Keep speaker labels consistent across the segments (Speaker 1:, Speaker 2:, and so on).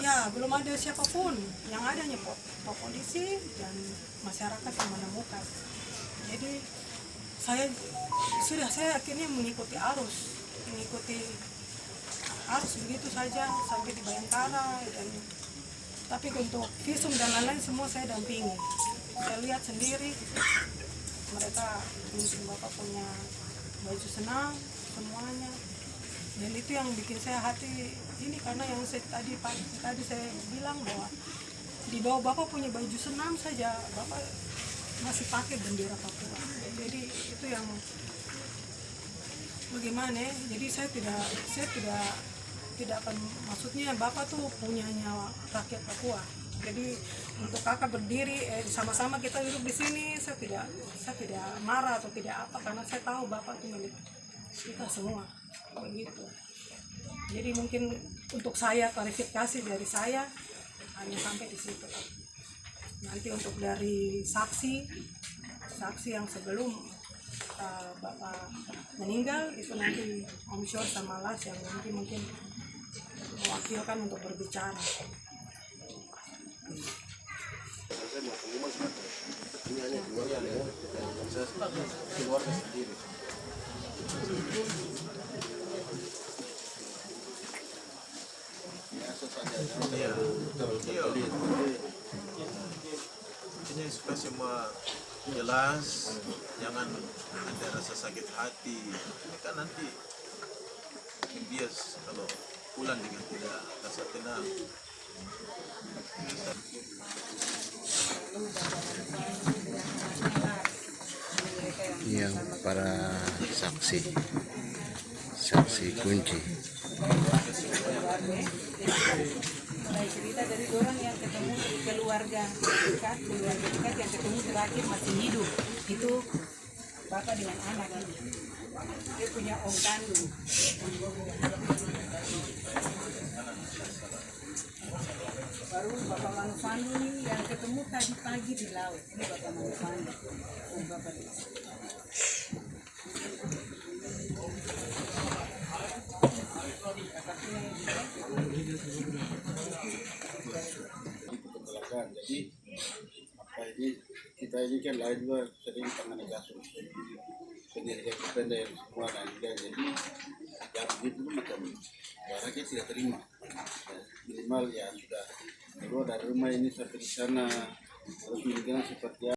Speaker 1: Ya, belum ada siapapun. Yang ada hanya polisi dan masyarakat yang menemukan. Jadi saya akhirnya mengikuti arus begitu saja sampai di Bayangkara. Tapi untuk visum dan lain-lain semua saya dampingi. Saya lihat sendiri mereka mungkin bapak punya baju senam semuanya. Dan itu yang bikin saya hati ini, karena yang tadi saya bilang bahwa di bawah bapak punya baju senam saja bapak masih pakai bendera Papua. Jadi itu yang bagaimana ya? Jadi saya tidak akan, maksudnya bapak tuh punyanya rakyat Papua. Jadi untuk kakak berdiri sama-sama kita duduk di sini, saya tidak marah atau tidak apa, karena saya tahu bapak itu milik kita semua begitu. Jadi mungkin untuk saya klarifikasi dari saya hanya sampai di situ. Nanti untuk dari saksi yang sebelum bapak meninggal itu nanti Om Syur sama Las yang nanti mungkin mewakilkan untuk berbicara.
Speaker 2: Ini hanya keluarga sendiri. Iya, betul. Intinya supaya semua jelas, jangan ada rasa sakit hati. Ini kan nanti bias kalau pulang dengan tidak rasa tenang.
Speaker 3: Yang para saksi kunci.
Speaker 4: Cerita dari orang yang ketemu keluarga dekat yang ketemu terakhir masih hidup, itu bapak dengan anak ini. Dia punya om kandung. Baru bapak Manufanu ini yang ketemu tadi pagi di laut. Ini bapak Manufanu. Bapak
Speaker 2: jadi kita ini kan lain juga sering tangani kasus penyidikan pendek semua dan jadi yang begitu macam barangnya tidak terima, minimal ya sudah keluar dari rumah ini sampai di sana harus menunjukkan seperti apa.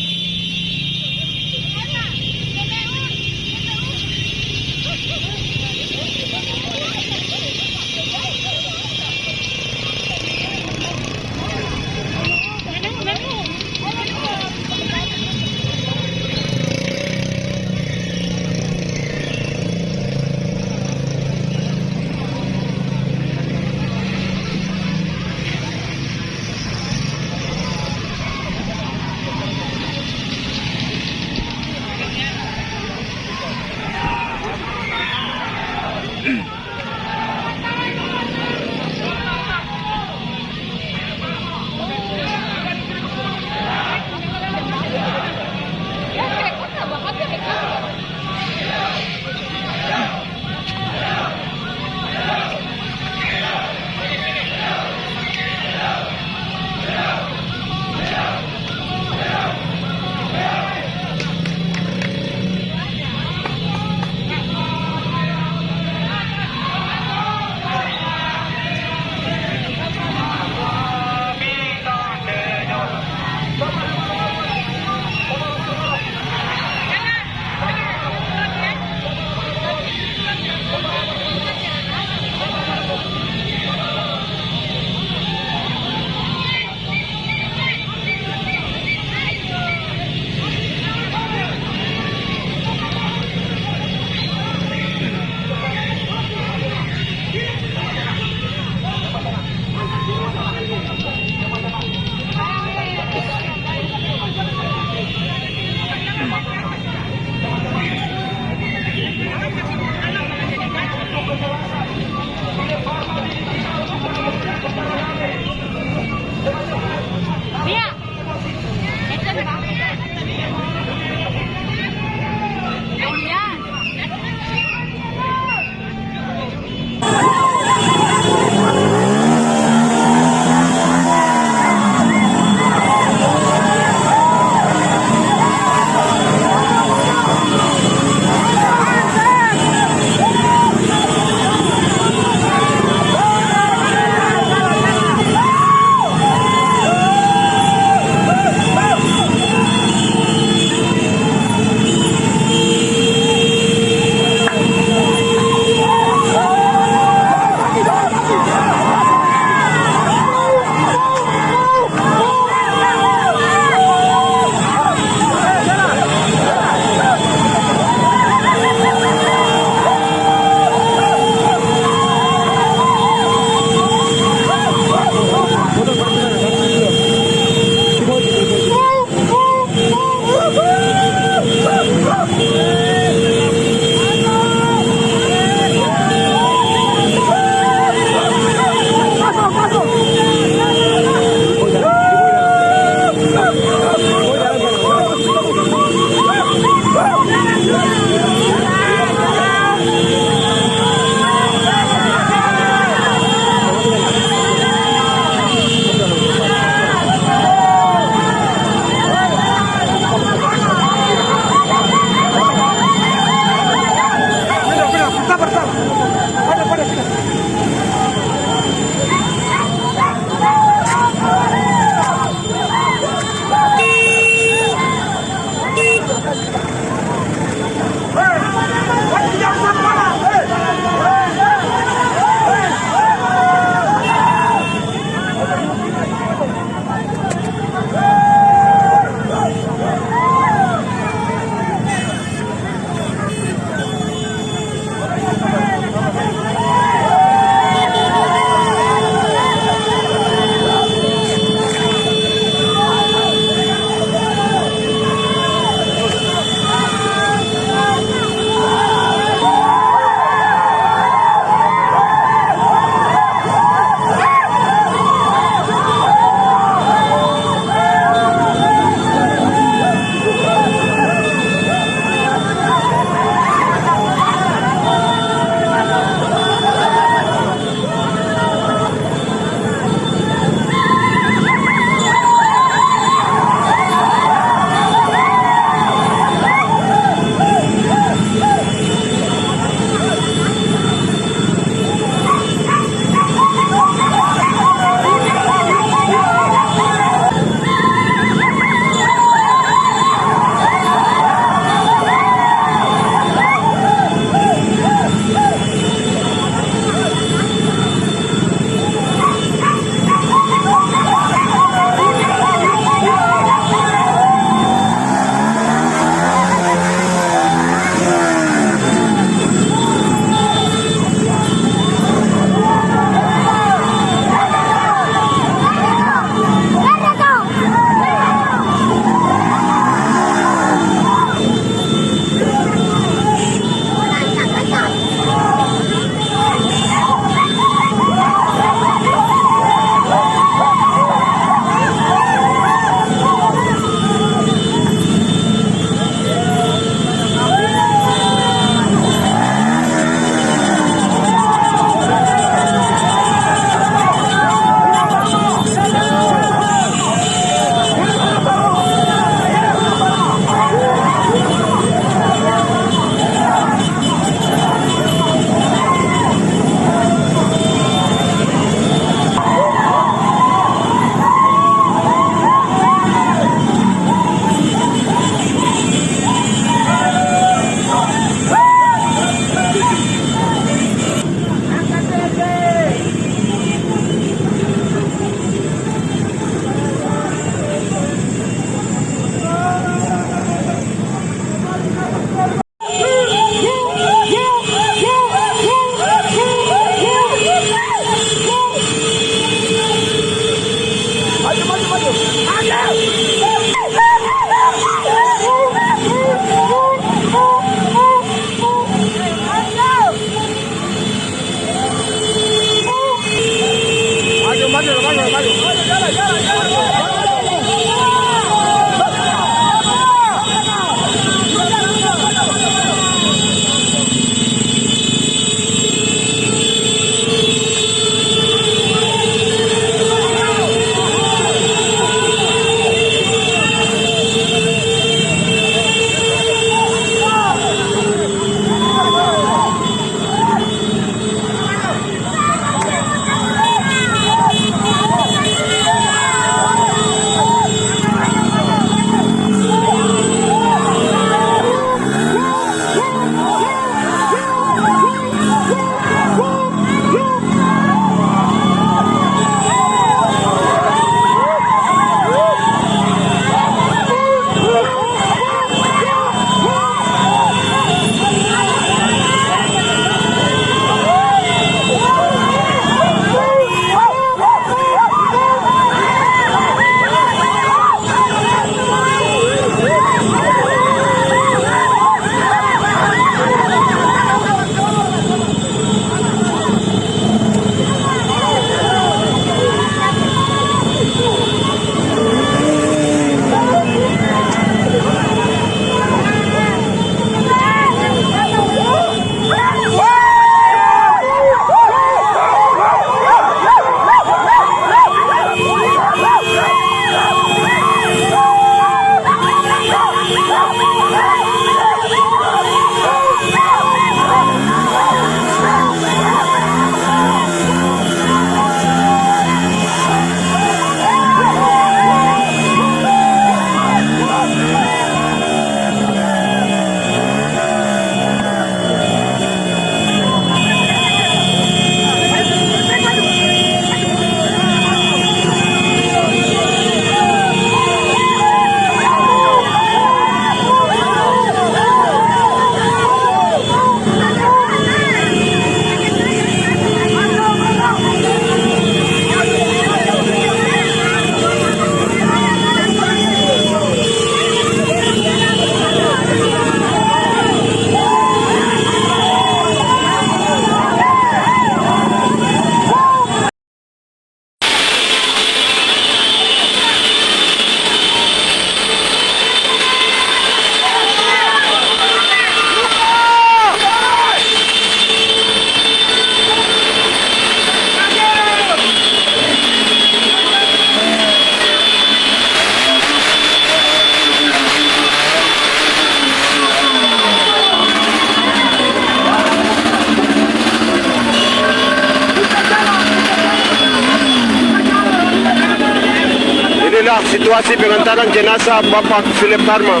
Speaker 5: situasi pengantaran jenazah Bapak Philip Dharma.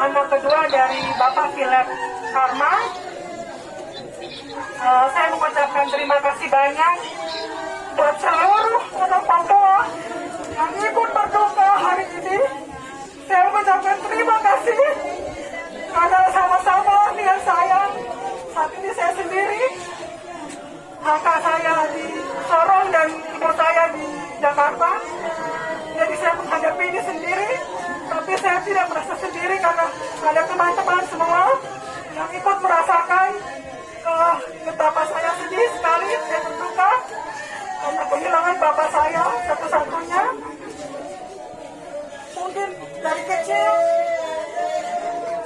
Speaker 1: Anak kedua dari Bapak Philip Dharma. Saya mengucapkan terima kasih banyak buat seluruh anak Papua yang ikut berduka hari ini. Saya mengucapkan terima kasih karena sama-sama dengan saya. Saat ini saya sendiri, kakak saya di Sorong dan ibu saya di Jakarta. Jadi saya menghadapi ini sendiri, tapi saya tidak merasa sendiri karena ada teman-teman semua yang ikut merasakan betapa saya sedih sekali, saya berduka karena kehilangan bapak saya satu-satunya. Mungkin dari kecil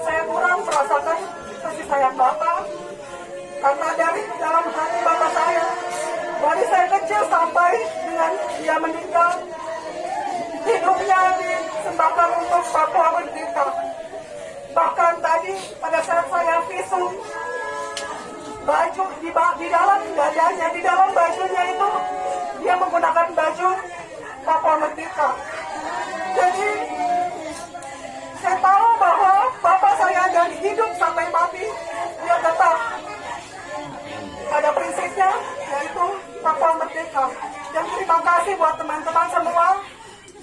Speaker 1: saya kurang merasakan kasih sayang bapak karena dari dalam hati bapak saya dari saya kecil sampai dengan dia meninggal, hidupnya disembahkan untuk Papua Merdeka. Bahkan tadi pada saat saya visum, baju di dalam dadanya, di dalam bajunya itu dia menggunakan baju Papua Merdeka. Jadi saya tahu bahwa bapak saya dari hidup sampai mati dia tetap pada prinsipnya, yaitu Papua Merdeka. Dan terima kasih buat teman-teman semua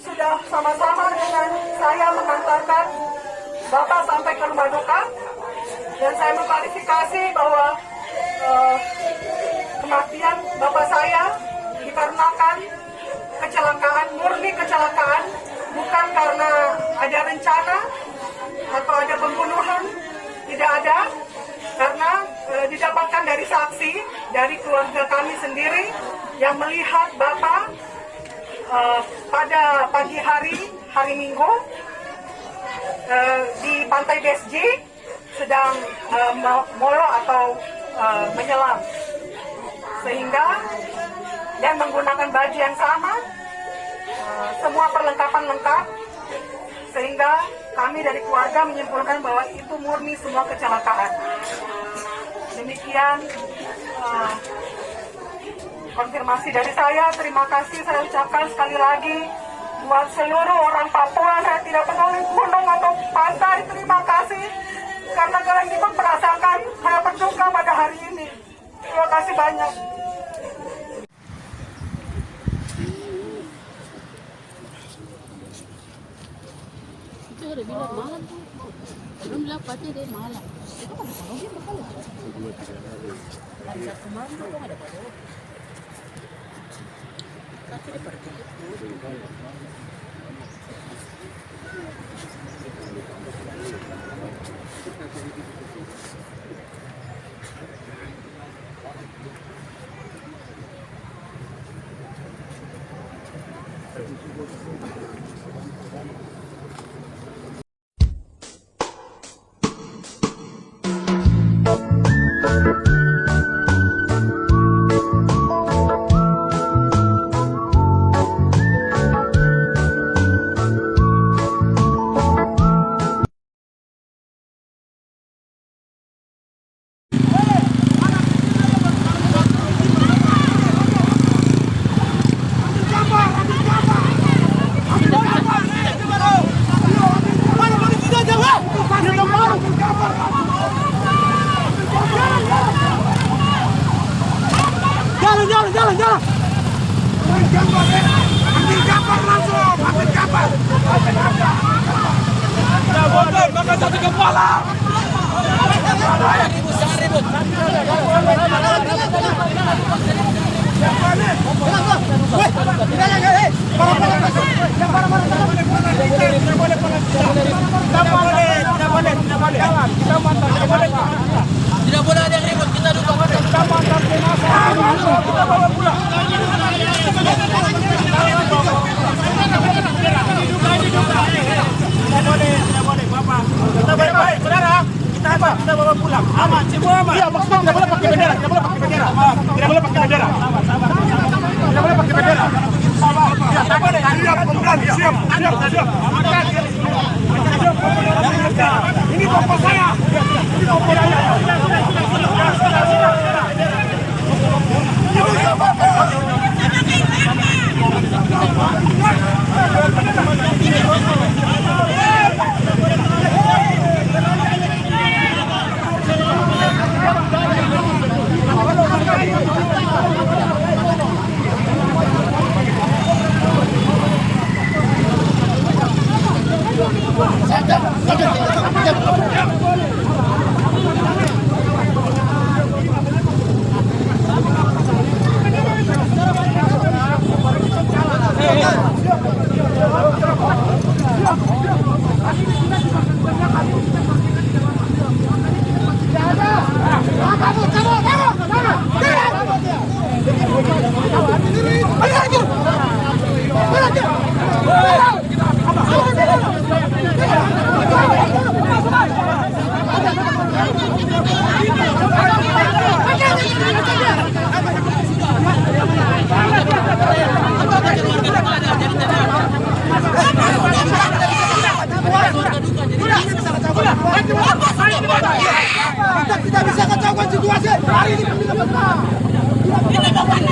Speaker 1: sudah sama-sama dengan saya mengantarkan bapak sampai ke rumah duka. Dan saya mengklarifikasi bahwa kematian bapak saya dikarenakan kecelakaan, murni kecelakaan, bukan karena ada rencana atau ada pembunuhan, tidak ada, karena didapatkan dari saksi, dari keluarga kami sendiri yang melihat bapak pada pagi hari Minggu di pantai BSG sedang molo atau menyelam, sehingga dan menggunakan baju yang sama, semua perlengkapan lengkap, sehingga kami dari keluarga menyimpulkan bahwa itu murni semua kecelakaan. Demikian konfirmasi dari saya. Terima kasih saya ucapkan sekali lagi buat seluruh orang Papua. Saya tidak peduli gunung atau pantai, terima kasih karena kalian ikut merasakan saya berduka pada hari ini. Terima kasih banyak.
Speaker 6: Itu udah bilang malam tuh. Belum bilang pasti dia malam. Itu kan kalau dia bakal. Hari Sabtu malam tuh kok ada pada. Tapi dia pergi.
Speaker 7: Jalan. Tidak boleh ada yang ribut, kita duduk.
Speaker 5: Kita baik-baik, saudara. Kita apa? Kita bawa pulang. Aman, semua aman. Iya, maksudnya tidak boleh pakai bendera. Tidak boleh pakai bendera. Tidak boleh pakai bendera. Tidak boleh pakai bendera. Ya, tidak boleh. Siap, komandan. Siap, siap, siap. Ini bapak saya. Ini bapak saya. Kita bisa kacaukan situasi. Hari ini kami dapat menang. Ini bukan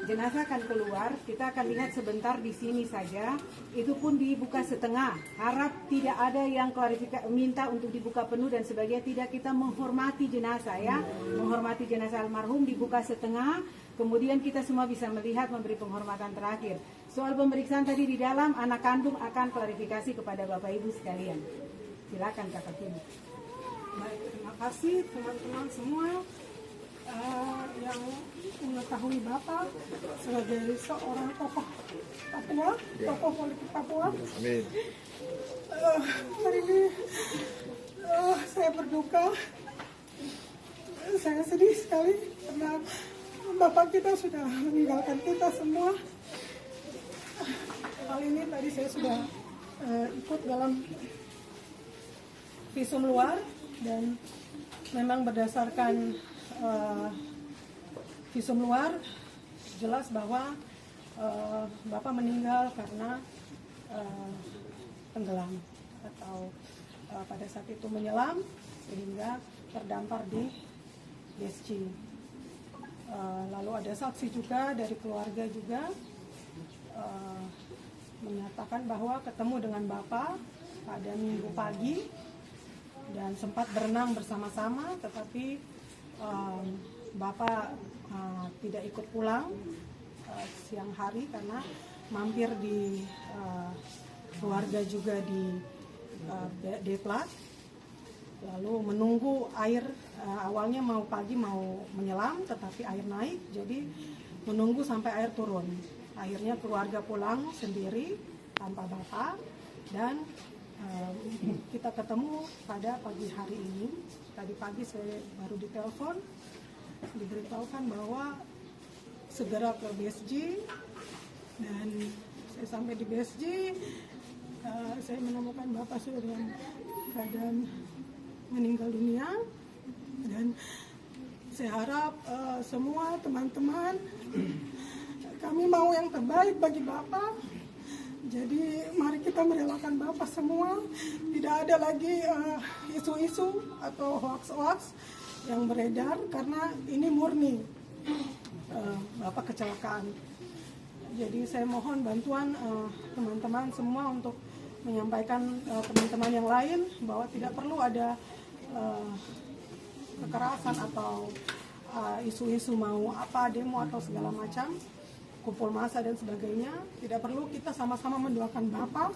Speaker 4: jenazah akan keluar, kita akan lihat sebentar di sini saja. Itu pun dibuka setengah. Harap tidak ada yang minta untuk dibuka penuh dan sebagainya. Tidak, kita menghormati jenazah ya. Menghormati jenazah almarhum dibuka setengah. Kemudian kita semua bisa melihat, memberi penghormatan terakhir. Soal pemeriksaan tadi di dalam, anak kandung akan klarifikasi kepada Bapak Ibu sekalian. Silakan Kakak Kini.
Speaker 1: Baik, terima kasih teman-teman semua yang mengetahui Bapak sebagai seorang tokoh Papua, tokoh politik Papua.
Speaker 3: Amin.
Speaker 1: Hari ini saya berduka, saya sedih sekali karena Bapak kita sudah meninggalkan kita semua. Kali ini tadi saya sudah ikut dalam visum luar dan memang berdasarkan visum luar jelas bahwa Bapak meninggal karena tenggelam atau pada saat itu menyelam sehingga terdampar di BSC. Lalu ada saksi juga dari keluarga juga menyatakan bahwa ketemu dengan Bapak pada Minggu pagi dan sempat berenang bersama-sama, tetapi Bapak tidak ikut pulang siang hari karena mampir di keluarga juga di Deplat, lalu menunggu air. Awalnya mau pagi mau menyelam tetapi air naik, jadi menunggu sampai air turun. Akhirnya keluarga pulang sendiri tanpa Bapak dan kita ketemu pada pagi hari ini. Tadi pagi saya baru ditelepon, diberitahukan bahwa segera ke BSG, dan saya sampai di BSG, saya menemukan Bapak sudah dalam keadaan meninggal dunia. Dan saya harap semua teman-teman, kami mau yang terbaik bagi Bapak. Jadi mari kita merelakan Bapak semua. Tidak ada lagi isu-isu atau hoax-hoax yang beredar karena ini murni Bapak kecelakaan. Jadi saya mohon bantuan teman-teman semua untuk menyampaikan teman-teman yang lain bahwa tidak perlu ada kekerasan atau isu-isu mau apa demo atau segala macam, kumpul massa dan sebagainya. Tidak perlu, kita sama-sama mendoakan Bapak.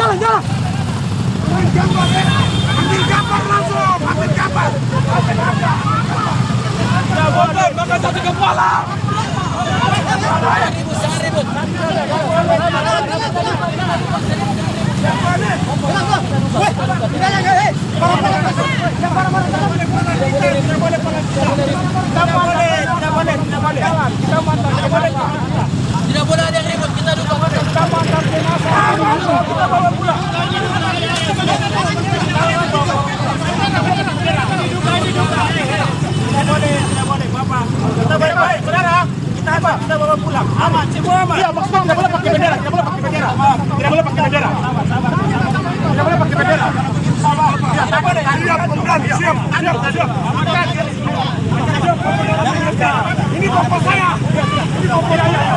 Speaker 5: Jalan. Ambil gambar langsung, ambil gambar. Bakal satu kepala.
Speaker 7: Jangan ribut. Tidak boleh ada yang ribut, kita duduk.
Speaker 5: Kita bawa pulang. Tidak boleh, Bapak. Kita baik-baik, saudara. Kita bawa pulang. Aman, semua aman. Iya, maksudnya tidak boleh pakai bendera. Tidak boleh pakai bendera. Tidak boleh pakai bendera. Tidak boleh pakai bendera. Ya, sabar. Siap. Ini bapak saya. Ini bapak saya.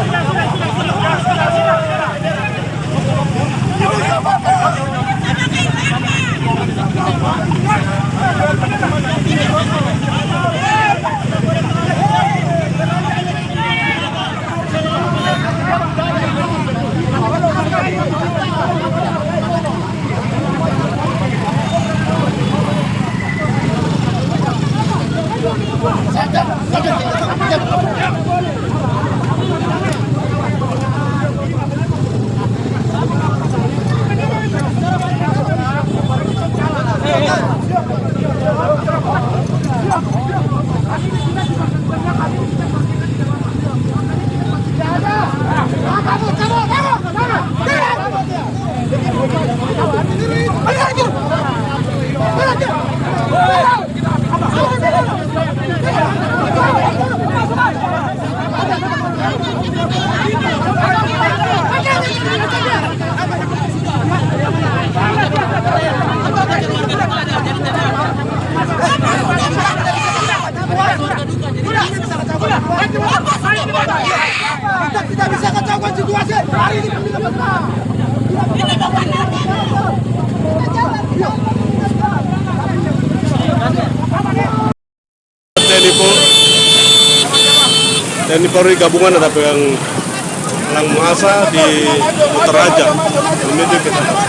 Speaker 5: Kita bisa kacaukan situasi. Hari ini kami dapat menang. Ini TNI Polri gabungan ada yang masa di Utaraja. Menuju ke sana.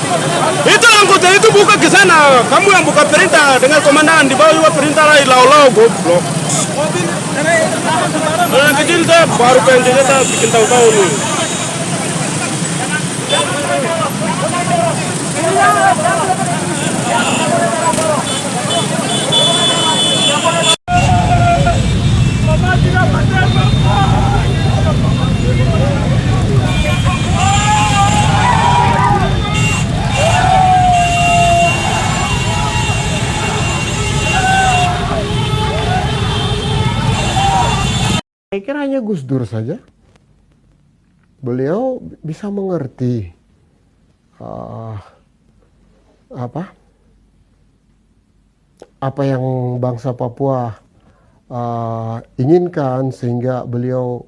Speaker 5: Itu anggota itu buka ke sana. Kamu yang buka perintah dengan komandan di bawah juga perintah lain lau goblok. Anak kecil saya baru pengen kita bikin tahu-tahu nih.
Speaker 8: Saya kira hanya Gus Dur saja. Beliau bisa mengerti apa yang bangsa Papua inginkan, sehingga beliau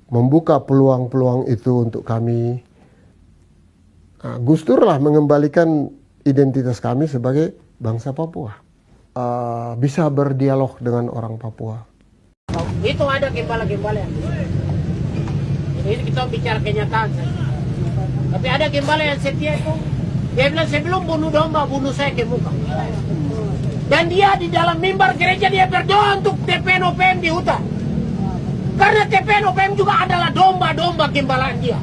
Speaker 8: membuka peluang-peluang itu untuk kami. Gus Dur lah mengembalikan identitas kami sebagai bangsa Papua. Bisa berdialog dengan orang Papua.
Speaker 9: Itu ada gembala-gembala. Ini kita bicara kenyataan saja. Tapi ada gembala yang setia itu. Dia bilang, sebelum bunuh domba, bunuh saya ke muka. Dan dia di dalam mimbar gereja dia berdoa untuk TPN OPM di hutan. Karena TPN OPM juga adalah domba-domba gembalaan dia.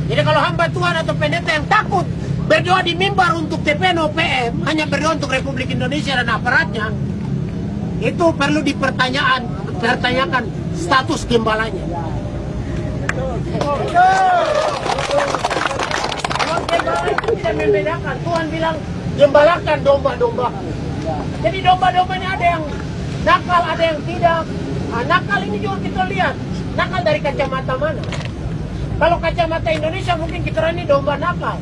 Speaker 9: Jadi kalau hamba Tuhan atau pendeta yang takut berdoa di mimbar untuk TPN OPM, hanya berdoa untuk Republik Indonesia dan aparatnya, itu perlu dipertanyakan status gembalanya. Memang gembala itu tidak membedakan. Tuhan bilang gembalakan domba-domba. Jadi domba-domba ini ada yang nakal, ada yang tidak. Nah, nakal ini juga kita lihat. Nakal dari kacamata mana? Kalau kacamata Indonesia mungkin kita ini domba nakal.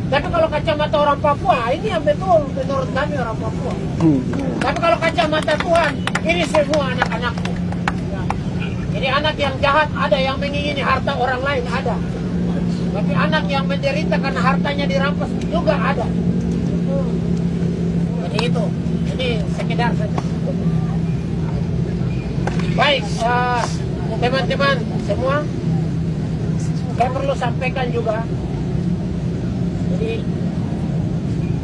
Speaker 9: Tapi kalau kacamata orang Papua, ini yang betul menurut kami orang Papua. Tapi kalau kacamata Tuhan, ini semua anak-anakku. Jadi anak yang jahat ada, yang mengingini harta orang lain ada. Tapi anak yang menderita karena hartanya dirampas juga ada. Jadi itu, ini sekedar saja. Baik, teman-teman semua, saya perlu sampaikan juga. Jadi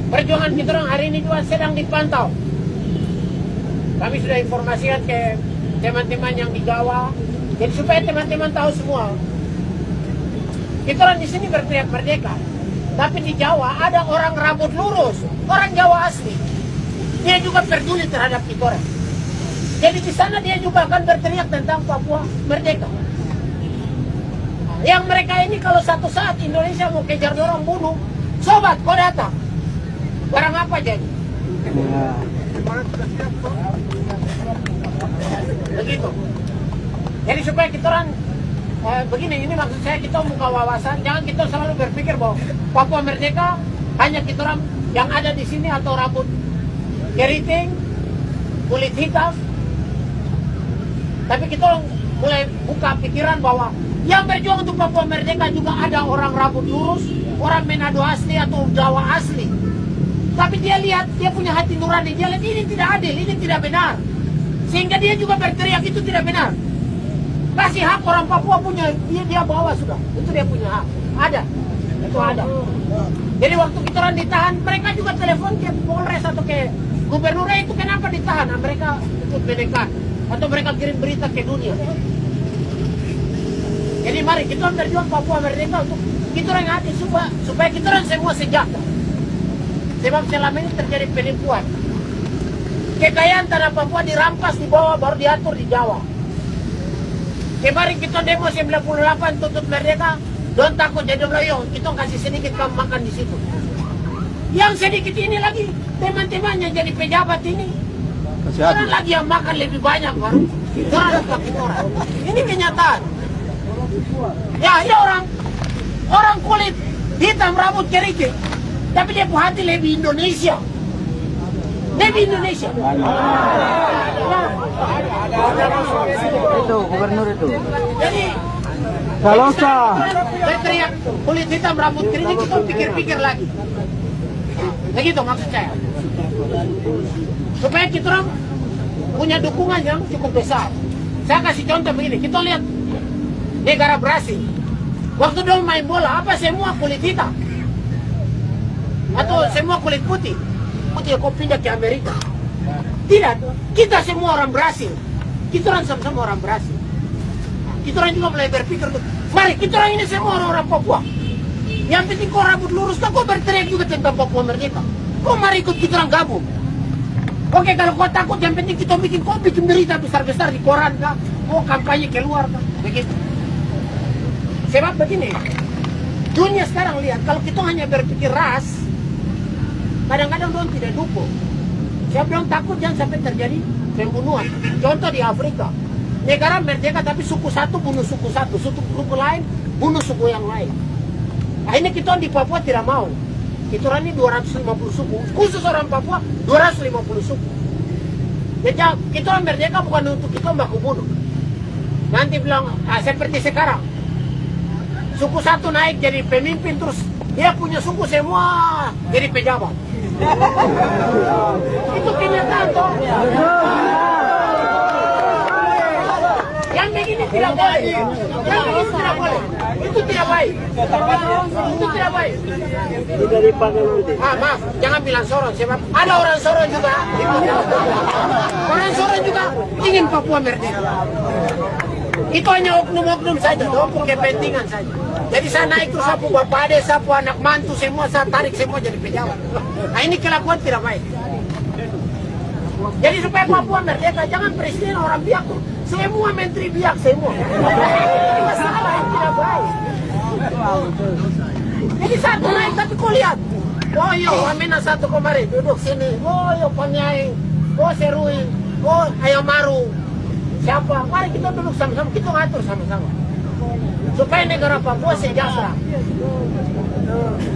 Speaker 9: perjuangan kita orang hari ini juga sedang dipantau. Kami sudah informasikan ke teman-teman yang di Jawa. Jadi supaya teman-teman tahu semua, kita orang di sini berteriak merdeka. Tapi di Jawa ada orang rambut lurus, orang Jawa asli. Dia juga peduli terhadap kita orang. Jadi di sana dia juga akan berteriak tentang Papua merdeka. Yang mereka ini kalau satu saat Indonesia mau kejar dorong bunuh, sobat, kau datang. Barang apa jadi? Begitu. Jadi supaya kita orang begini, ini maksud saya kita buka wawasan. Jangan kita selalu berpikir bahwa Papua merdeka hanya kita orang yang ada di sini atau rambut keriting, kulit hitam. Tapi kita orang mulai buka pikiran bahwa yang berjuang untuk Papua merdeka juga ada orang rambut lurus, orang Manado asli atau Jawa asli. Tapi dia lihat, dia punya hati nurani, dia lihat ini tidak adil, ini tidak benar. Sehingga dia juga berteriak itu tidak benar. Kasih hak orang Papua punya, dia bawa sudah. Itu dia punya hak. Ada. Itu ada. Jadi waktu kita orang ditahan, mereka juga telepon ke Polres atau ke gubernur, itu kenapa ditahan? Nah, mereka ikut mendekat. Atau mereka kirim berita ke dunia. Jadi mari kita berjuang Papua merdeka untuk kita orang hati supaya kita orang semua sejahtera. Sebab selama ini terjadi penipuan. Kekayaan tanah Papua dirampas di bawah, baru diatur di Jawa. Kemarin kita demo 98 tutup merdeka, don't takut jadi loyo, kita kasih sedikit kamu makan di situ. Yang sedikit ini lagi teman-temannya jadi pejabat ini. Orang lagi yang makan lebih banyak baru. Orang. Ini kenyataan. Ya, ini orang kulit hitam rambut keriting, tapi dia punya hati lebih Indonesia. Lebih Indonesia.
Speaker 7: Itu gubernur itu.
Speaker 9: Jadi
Speaker 7: Salosa.
Speaker 9: saya teriak kulit hitam rambut keriting, kita pikir-pikir lagi. Begitu maksud saya. Supaya kita orang punya dukungan yang cukup besar. Saya kasih contoh begini, kita lihat negara Brasil. Waktu dong main bola, apa semua kulit hitam? Atau semua kulit putih? Putih kok pindah ke Amerika? Tidak, kita semua orang Brasil. Kita orang sama-sama orang Brasil. Kita orang juga mulai berpikir, mari kita orang ini semua orang Papua. Yang penting kau rambut lurus, kau berteriak juga tentang Papua Merdeka. Kau mari ikut kita orang gabung. Oke, kalau kau takut, yang penting kita bikin berita besar-besar di koran kah? Kau kampanye keluar kah? Begitu. Sebab begini, dunia sekarang lihat, kalau kita hanya berpikir ras, kadang-kadang dong tidak dukung. Siapa dong takut jangan sampai terjadi pembunuhan. Contoh di Afrika, negara merdeka tapi suku satu bunuh suku satu, suku lain bunuh suku yang lain. Akhirnya kita di Papua tidak mau. Kita orang ini 250 suku, khusus orang Papua 250 suku. Jadi kita orang merdeka bukan untuk kita baku bunuh. Nanti bilang seperti sekarang, suku satu naik jadi pemimpin, terus dia punya suku semua jadi pejabat. Itu kenyataan toh. Yang begini tidak boleh. Yang begini tidak boleh. Itu tidak baik. Itu tidak baik. Maaf, jangan bilang Sorong, sebab ada orang Sorong juga. Orang Sorong juga ingin Papua merdeka. Itu hanya oknum-oknum saja, untuk kepentingan saja. Jadi saya naik terus sapu bapak ade, sapu anak mantu semua, saya tarik semua jadi pejabat. Nah ini kelakuan tidak baik. Jadi supaya Papua merdeka, jangan presiden orang biak tuh. Semua menteri biak semua. Ini masalah yang tidak baik. Jadi satu naik tapi kau lihat. Oh yo, Amena satu kemarin duduk sini. Oh yo, Panyai. Oh Serui. Oh Ayamaru. Siapa? Mari kita duduk sama-sama, kita ngatur sama-sama. Supaya negara Papua sejahtera.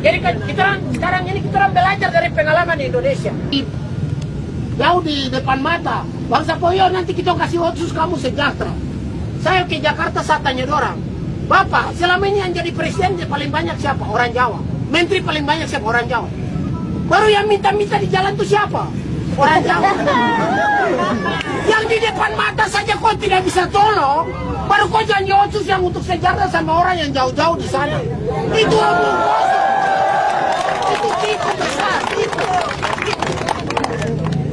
Speaker 9: Jadi kan sekarang ini kita belajar dari pengalaman Indonesia. Jauh di depan mata, bangsa Poyo nanti kita kasih otsus kamu sejahtera. Saya ke Jakarta, saya tanya orang, Bapak, selama ini yang jadi presiden paling banyak siapa? Orang Jawa. Menteri paling banyak siapa? Orang Jawa. Baru yang minta-minta di jalan itu siapa? Orang Jawa. Yang di depan mata saja kau tidak bisa tolong, baru kau janji otsus yang untuk sejahtera sama orang yang jauh-jauh di sana. Itu omong kosong. Itu tipu besar, tipu.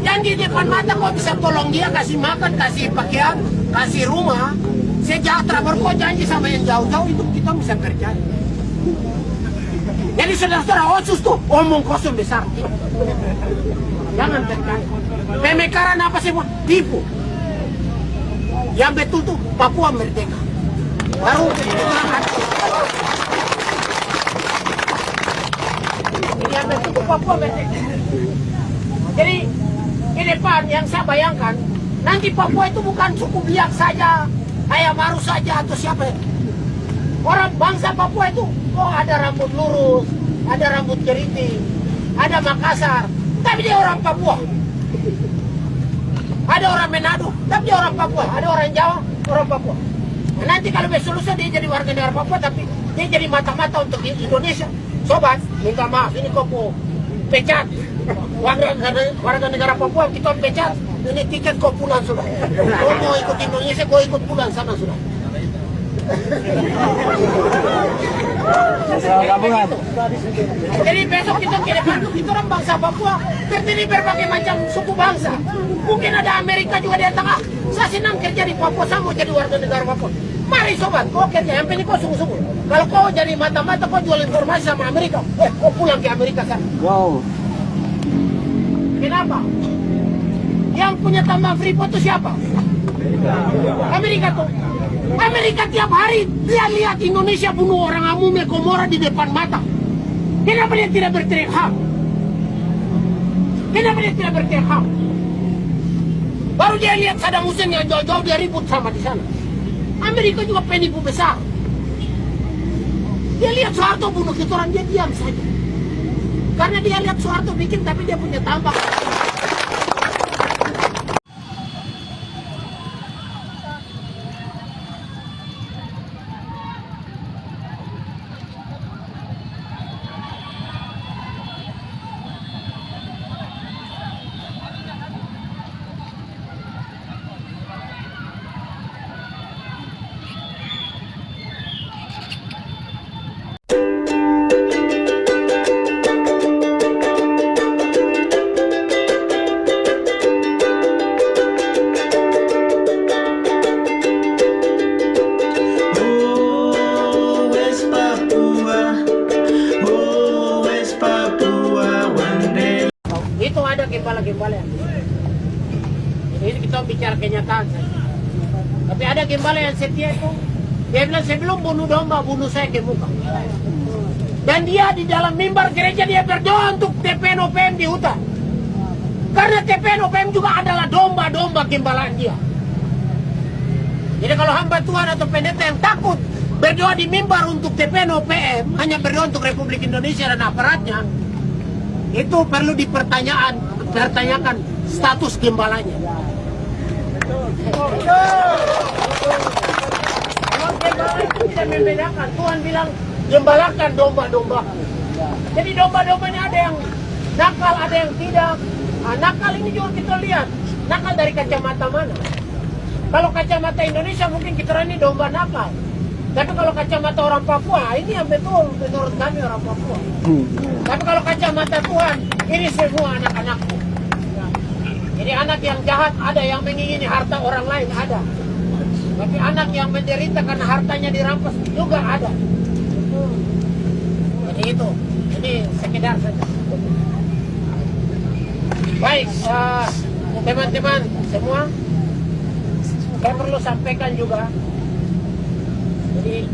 Speaker 9: Yang di depan mata kau bisa tolong dia, kasih makan, kasih pakaian, kasih rumah, sejahtera. Baru kau janji sama yang jauh-jauh, itu kita bisa percaya. Jadi saudara-saudara, otsus tuh omong kosong besar. Jangan percaya. Pemekaran apa semua tipu. Yang betul tuh Papua merdeka. Baru yang betul tuh Papua merdeka. Jadi ke depan yang saya bayangkan, nanti Papua itu bukan suku biak saja, Ayamaru saja atau siapa. Orang bangsa Papua itu, oh ada rambut lurus, ada rambut keriting, ada Makassar, tapi dia orang Papua. Ada orang Manado, tapi dia orang Papua. Ada orang Jawa, orang Papua. Nah, nanti kalau besok lusa dia jadi warga negara Papua, tapi dia jadi mata-mata untuk Indonesia. Sobat, minta maaf, ini kok mau pecat. Warga negara Papua kita pecat. Ini tiket kau pulang sudah. Kau mau ikut Indonesia, kau ikut pulang sana sudah. Jadi besok kita ke depan kita orang bangsa Papua terdiri berbagai macam suku bangsa. Mungkin ada Amerika juga di tengah. Saya senang kerja di Papua, saya mau jadi warga negara Papua. Mari sobat, kau kerja, yang penting kau sungguh-sungguh. Kalau kau jadi mata-mata, kau jual informasi sama Amerika, kau pulang ke Amerika sana. Wow. Kenapa? Yang punya tambang Freeport itu siapa? Amerika tuh. Amerika tiap hari dia lihat Indonesia bunuh orang Amumi Komora di depan mata. Kenapa dia tidak berteriak HAM? Kenapa dia tidak berteriak HAM? Baru dia lihat Saddam Hussein yang jauh-jauh dia ribut sama di sana. Amerika juga penipu besar. Dia lihat Soeharto bunuh kita orang, dia diam saja. Karena dia lihat Soeharto bikin tapi dia punya tambang. gembala yang jadi ini kita bicara kenyataan saja. Tapi ada gembala yang setia itu, dia bilang sebelum bunuh domba, bunuh saya ke muka. Dan dia di dalam mimbar gereja dia berdoa untuk TPN OPM di hutan. Karena TPN OPM juga adalah domba-domba gembalaan dia. Jadi kalau hamba Tuhan atau pendeta yang takut berdoa di mimbar untuk TPN OPM, hanya berdoa untuk Republik Indonesia dan aparatnya, itu perlu dipertanyakan status gembalanya. Memang gembala itu tidak membedakan. Tuhan bilang gembalakan domba-domba. Jadi domba-dombanya ada yang nakal, ada yang tidak. Nah, nakal ini juga kita lihat. Nakal dari kacamata mana? Kalau kacamata Indonesia mungkin kita ini domba nakal. Tapi kalau kacamata orang Papua, ini yang betul menurut kami orang Papua. Tapi kalau kacamata Tuhan, ini semua anak-anakku. Jadi anak yang jahat ada, yang mengingini harta orang lain ada. Tapi anak yang menderita karena hartanya dirampas juga ada. Jadi itu, ini sekedar saja. Baik, teman-teman semua, saya perlu sampaikan juga. Jadi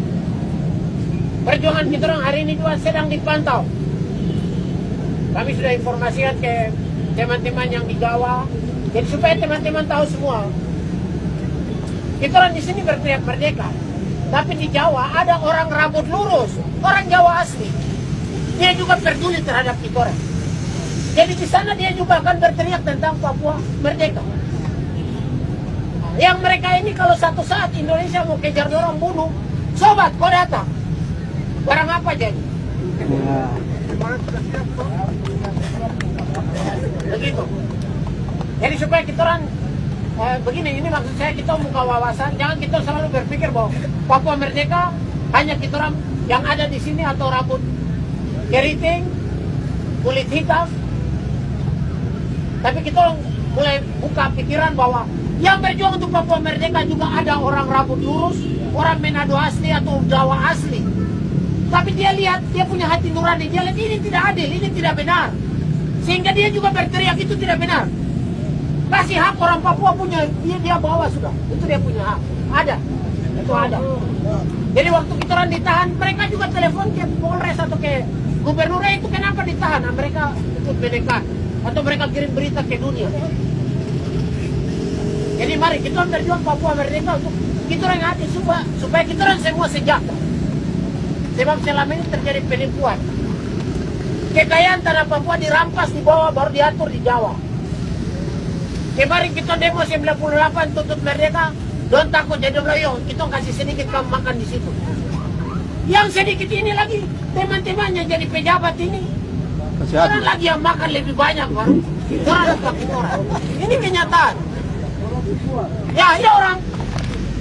Speaker 9: perjuangan kita orang hari ini juga sedang dipantau. Kami sudah informasikan ke teman-teman yang di Jawa. Jadi supaya teman-teman tahu semua, kita orang di sini berteriak merdeka. Tapi di Jawa ada orang rambut lurus, orang Jawa asli. Dia juga peduli terhadap kita orang. Jadi di sana dia juga akan berteriak tentang Papua merdeka. Yang mereka ini kalau satu saat Indonesia mau kejar orang bunuh, sobat, kau datang. Barang apa jadi? Begitu. Jadi supaya kita orang begini, ini maksud saya kita buka wawasan. Jangan kita selalu berpikir bahwa Papua merdeka hanya kita orang yang ada di sini atau rambut keriting, kulit hitam. Tapi kita orang mulai buka pikiran bahwa yang berjuang untuk Papua merdeka juga ada orang rambut lurus, orang Manado asli atau Jawa asli. Tapi dia lihat, dia punya hati nurani, dia lihat ini tidak adil, ini tidak benar. Sehingga dia juga berteriak itu tidak benar. Kasih hak orang Papua punya, dia bawa sudah. Itu dia punya hak. Ada. Itu ada. Jadi waktu kita orang ditahan, mereka juga telepon ke Polres atau ke gubernur, itu kenapa ditahan? Nah, mereka ikut mendekat. Atau mereka kirim berita ke dunia. Jadi mari kita berjuang Papua merdeka untuk kita orang hati supaya kita orang semua sejahtera. Sebab selama ini terjadi penipuan. Kekayaan tanah Papua dirampas di bawah, baru diatur di Jawa. Kemarin kita demo 98 tuntut merdeka, don't takut jadi loyo, kita kasih sedikit kamu makan di situ. Yang sedikit ini lagi teman-temannya jadi pejabat ini. Orang lagi yang makan lebih banyak baru. Orang. Ini kenyataan. Ya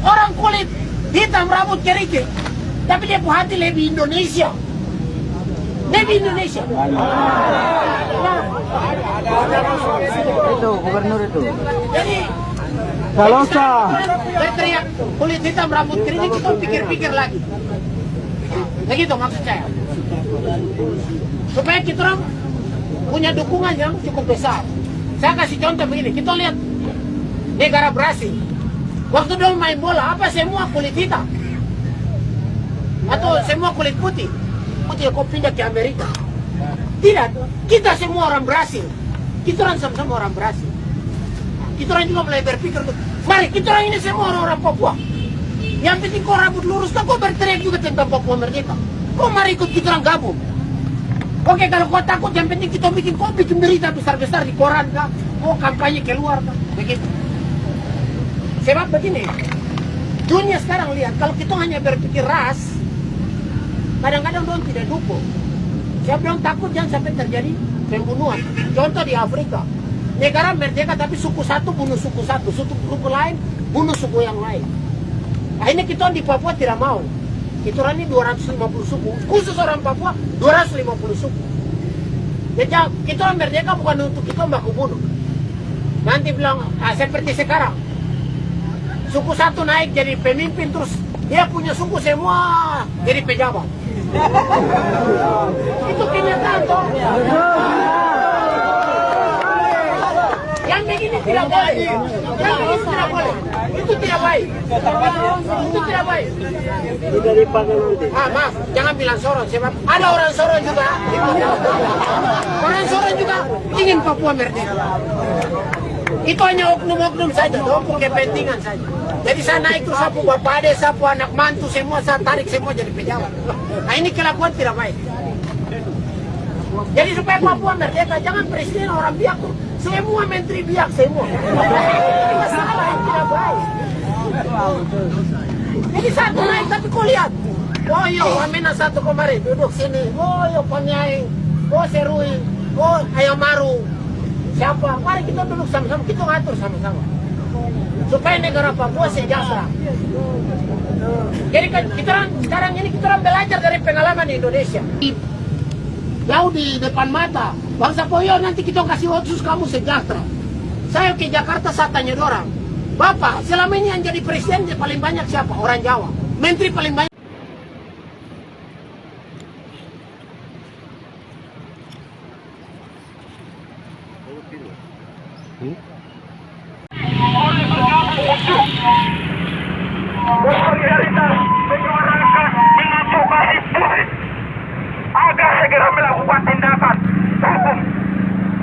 Speaker 9: orang kulit hitam rambut keriting, tapi dia punya hati lebih Indonesia. Lebih Indonesia.
Speaker 7: Itu gubernur itu.
Speaker 9: Jadi
Speaker 7: Kalau sah.
Speaker 9: berteriak kulit hitam rambut keriting, kita pikir-pikir lagi. Begitu maksud saya. Supaya kita orang punya dukungan yang cukup besar. Saya kasih contoh begini, kita lihat negara Brasil. Waktu dia main bola, apa semua kulit hitam? Atau semua kulit putih? Putih kok pindah ke Amerika? Tidak, kita semua orang Brasil. Kita orang sama-sama orang Brasil. Kita orang juga mulai berpikir, mari kita orang ini semua orang-orang Papua. Yang penting kau rambut lurus, kau berteriak juga tentang Papua merdeka. Kau mari ikut kita orang gabung. Oke, kalau kau takut, yang penting kita bikin berita besar-besar di koran kah? Oh, kampanye keluar kah? Begitu. Sebab begini, dunia sekarang lihat, kalau kita hanya berpikir ras, kadang-kadang orang tidak dukung. Siapa yang takut jangan sampai terjadi pembunuhan. Contoh di Afrika, negara merdeka tapi suku satu bunuh suku satu, suku lain bunuh suku yang lain. Akhirnya kita di Papua tidak mau. Kita orang ini 250 suku, khusus orang Papua 250 suku. Jadi kita orang merdeka bukan untuk kita baku bunuh. Nanti bilang, seperti sekarang, suku satu naik jadi pemimpin, terus dia punya suku semua jadi pejabat. Itu kenyataan toh. Yang begini tidak boleh. Yang begini tidak boleh. Itu tidak baik. Itu tidak baik. Maaf, jangan bilang Sorong sebab ada orang Sorong juga. Orang Sorong juga ingin Papua merdeka. Itu hanya oknum-oknum saja, untuk kepentingan saja. Jadi saya naik tuh sapu bapak ade, sapu anak mantu semua, saya tarik semua jadi pejabat. Nah ini kelakuan tidak baik. Jadi supaya Papua merdeka, jangan presiden orang biak tuh. Semua menteri biak semua. Ini masalah yang tidak baik. Jadi satu naik tapi kau lihat. Oh yo, Wamena satu kemarin duduk sini. Oh yo, Panyai. Oh Serui. Oh Ayamaru. Siapa? Mari kita duduk sama-sama, kita ngatur sama-sama. Supaya negara Papua sejahtera. Jadi kan kita sekarang ini kita belajar dari pengalaman Indonesia. Jauh di depan mata, bangsa Poyo nanti kita kasih otsus kamu sejahtera. Saya ke Jakarta, saya tanya orang, Bapak, selama ini yang jadi presiden paling banyak siapa? Orang Jawa. Menteri paling banyak.
Speaker 5: Bersolidaritas menyuarakan mengadvokasi publik agar segera melakukan tindakan hukum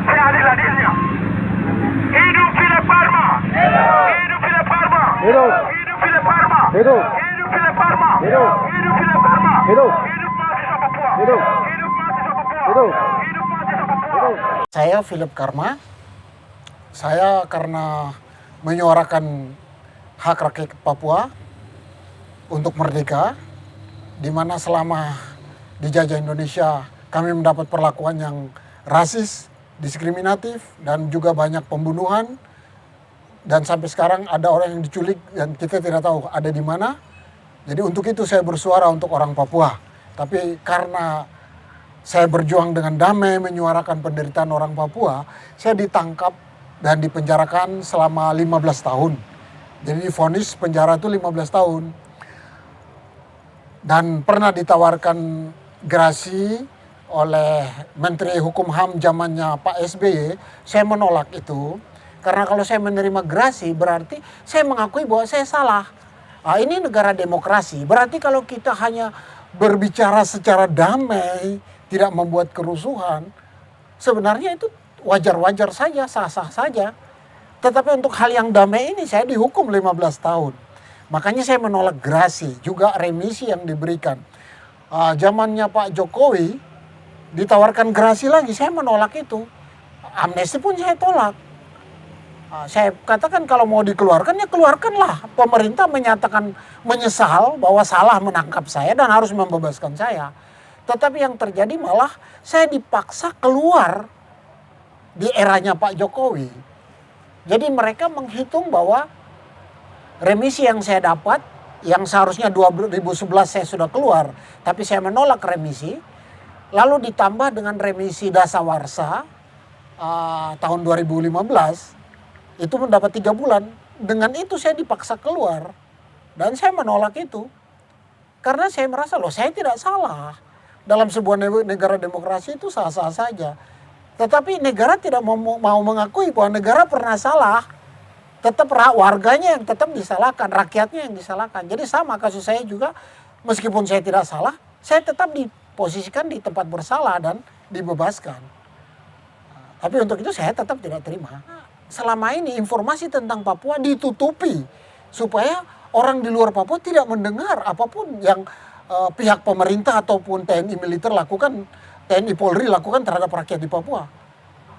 Speaker 5: seadil-adilnya. Hidup Philip Parma! Hidup Philip Parma!
Speaker 7: Hidup!
Speaker 5: Hidup Philip Parma!
Speaker 7: Hidup!
Speaker 5: Hidup Philip Parma!
Speaker 7: Hidup!
Speaker 5: Hidup Philip Parma!
Speaker 7: Hidup!
Speaker 5: Hidup mahasiswa Papua!
Speaker 7: Hidup!
Speaker 5: Hidup mahasiswa Papua!
Speaker 7: Hidup!
Speaker 5: Hidup mahasiswa Papua!
Speaker 8: Saya Philip Karma. Saya karena menyuarakan hak rakyat Papua untuk merdeka, di mana selama dijajah Indonesia kami mendapat perlakuan yang rasis, diskriminatif, dan juga banyak pembunuhan. Dan sampai sekarang ada orang yang diculik dan kita tidak tahu ada di mana. Jadi untuk itu saya bersuara untuk orang Papua. Tapi karena saya berjuang dengan damai menyuarakan penderitaan orang Papua, saya ditangkap dan dipenjarakan selama 15 tahun. Jadi divonis penjara itu 15 tahun. Dan pernah ditawarkan gerasi oleh Menteri Hukum HAM zamannya Pak SBY, saya menolak itu. Karena kalau saya menerima gerasi berarti saya mengakui bahwa saya salah. Nah, ini negara demokrasi. Berarti kalau kita hanya berbicara secara damai, tidak membuat kerusuhan, sebenarnya itu wajar-wajar saja, sah-sah saja. Tetapi untuk hal yang damai ini saya dihukum 15 tahun. Makanya saya menolak gerasi, juga remisi yang diberikan. Zamannya Pak Jokowi ditawarkan gerasi lagi, saya menolak itu. Amnesti pun saya tolak. Saya katakan kalau mau dikeluarkan ya keluarkanlah. Pemerintah menyatakan menyesal bahwa salah menangkap saya dan harus membebaskan saya. Tetapi yang terjadi malah saya dipaksa keluar di eranya Pak Jokowi. Jadi mereka menghitung bahwa remisi yang saya dapat, yang seharusnya 2011 saya sudah keluar, tapi saya menolak remisi, lalu ditambah dengan remisi dasawarsa tahun 2015, itu mendapat 3 bulan. Dengan itu saya dipaksa keluar, dan saya menolak itu. Karena saya merasa, loh saya tidak salah. Dalam sebuah negara demokrasi itu sah-sah saja. Tetapi negara tidak mau mengakui bahwa negara pernah salah. Tetap warganya yang tetap disalahkan, rakyatnya yang disalahkan. Jadi sama kasus saya juga, meskipun saya tidak salah, saya tetap diposisikan di tempat bersalah dan dibebaskan. Tapi untuk itu saya tetap tidak terima. Selama ini informasi tentang Papua ditutupi supaya orang di luar Papua tidak mendengar apapun yang pihak pemerintah ataupun TNI militer lakukan, TNI Polri lakukan terhadap rakyat di Papua.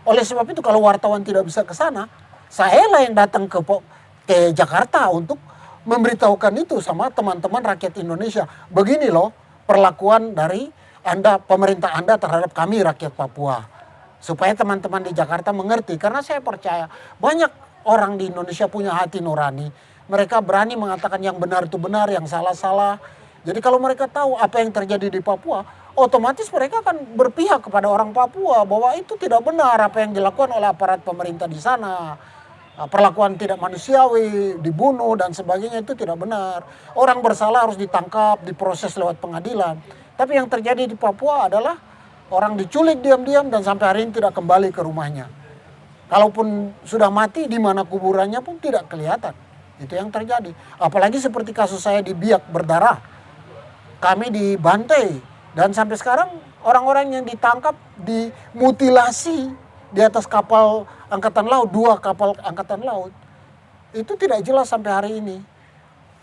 Speaker 8: Oleh sebab itu kalau wartawan tidak bisa ke sana, saya lah yang datang ke Jakarta untuk memberitahukan itu sama teman-teman rakyat Indonesia. Begini loh perlakuan dari Anda, pemerintah Anda terhadap kami rakyat Papua. Supaya teman-teman di Jakarta mengerti. Karena saya percaya banyak orang di Indonesia punya hati nurani. Mereka berani mengatakan yang benar itu benar, yang salah-salah. Jadi kalau mereka tahu apa yang terjadi di Papua, otomatis mereka akan berpihak kepada orang Papua bahwa itu tidak benar apa yang dilakukan oleh aparat pemerintah di sana. Perlakuan tidak manusiawi, dibunuh dan sebagainya itu tidak benar. Orang bersalah harus ditangkap, diproses lewat pengadilan. Tapi yang terjadi di Papua adalah orang diculik diam-diam dan sampai hari ini tidak kembali ke rumahnya. Kalaupun sudah mati, di mana kuburannya pun tidak kelihatan. Itu yang terjadi. Apalagi seperti kasus saya di Biak berdarah. Kami dibantai. Dan sampai sekarang orang-orang yang ditangkap dimutilasi di atas kapal angkatan laut, 2 kapal angkatan laut. Itu tidak jelas sampai hari ini.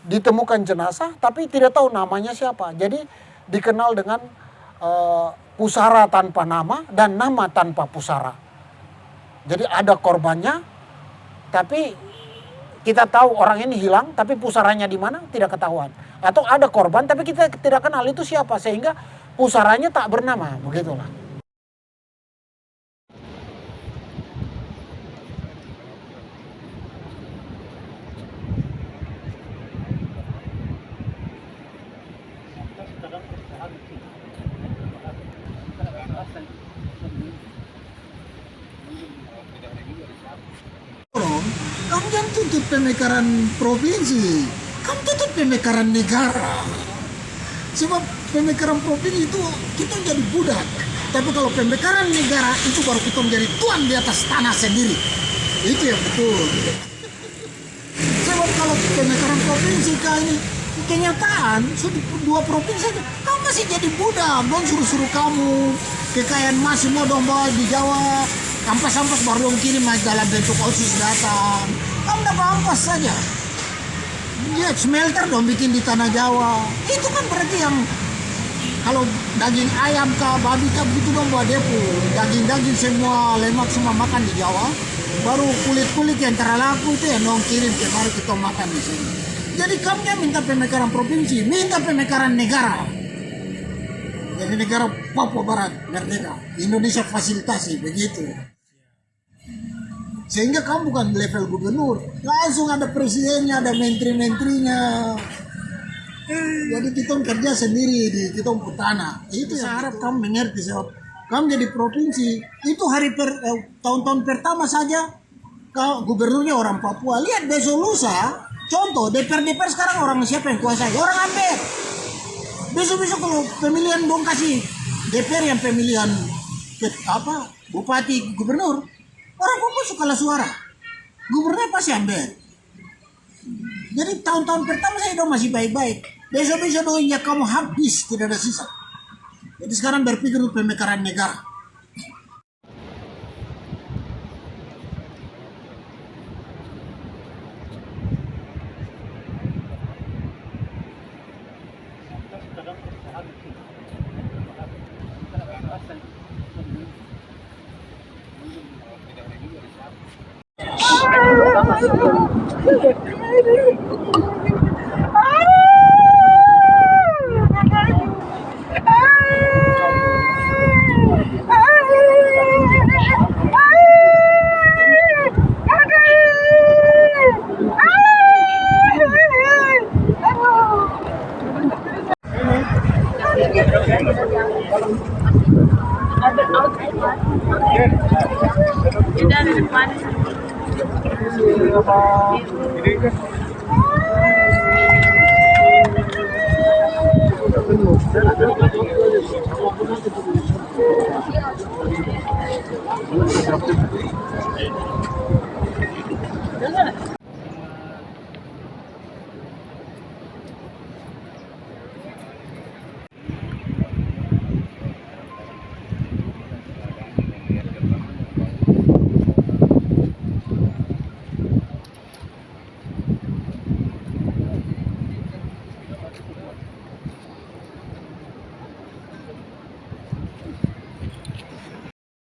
Speaker 8: Ditemukan jenazah tapi tidak tahu namanya siapa. Jadi dikenal dengan pusara tanpa nama dan nama tanpa pusara. Jadi ada korbannya, tapi kita tahu orang ini hilang, tapi pusaranya di mana tidak ketahuan. Atau ada korban, tapi kita tidak kenal itu siapa, sehingga pusaranya tak bernama, begitulah.
Speaker 10: Kamu jangan tuntut pemekaran provinsi, kamu tuntut pemekaran negara. Sebab pemekaran provinsi itu kita jadi budak. Tapi kalau pemekaran negara itu baru kita menjadi tuan di atas tanah sendiri. Itu yang betul. Sebab kalau pemekaran provinsi kayak ini kenyataan, sudah 2 provinsi saja, kamu masih jadi budak. Dong suruh-suruh kamu kekayaan emas semua dong bawa di Jawa. Ampas-ampas baru dong kirim dalam bentuk OSIS datang. Kamu dapat ampas saja. Ya, smelter dong bikin di tanah Jawa. Itu kan berarti yang kalau daging ayam kah, babi kah begitu dong bawa depo. Daging-daging semua, lemak semua makan di Jawa. Baru kulit-kulit yang terlaku itu yang dong kirim ke mari kita makan di sini. Jadi kamu minta pemekaran provinsi, minta pemekaran negara. Jadi negara Papua Barat merdeka, Indonesia fasilitasi begitu. Sehingga kamu bukan level gubernur, langsung ada presidennya, ada menteri-menterinya. Jadi kita kerja sendiri di kita tanah. Itu yang harap kamu mengerti. Sebab kamu jadi provinsi, itu tahun-tahun pertama saja gubernurnya orang Papua. Lihat besok lusa, contoh DPR sekarang orang siapa yang kuasai? Orang Ampere. Besok-besok kalau pemilihan dong kasih DPR yang pemilihan bupati gubernur. Orang Papua suka kalah suara. Gubernur pasti ambil. Jadi tahun-tahun pertama saya dong masih baik-baik. Besok-besok dong ya kamu habis, tidak ada sisa. Jadi sekarang berpikir untuk pemekaran negara.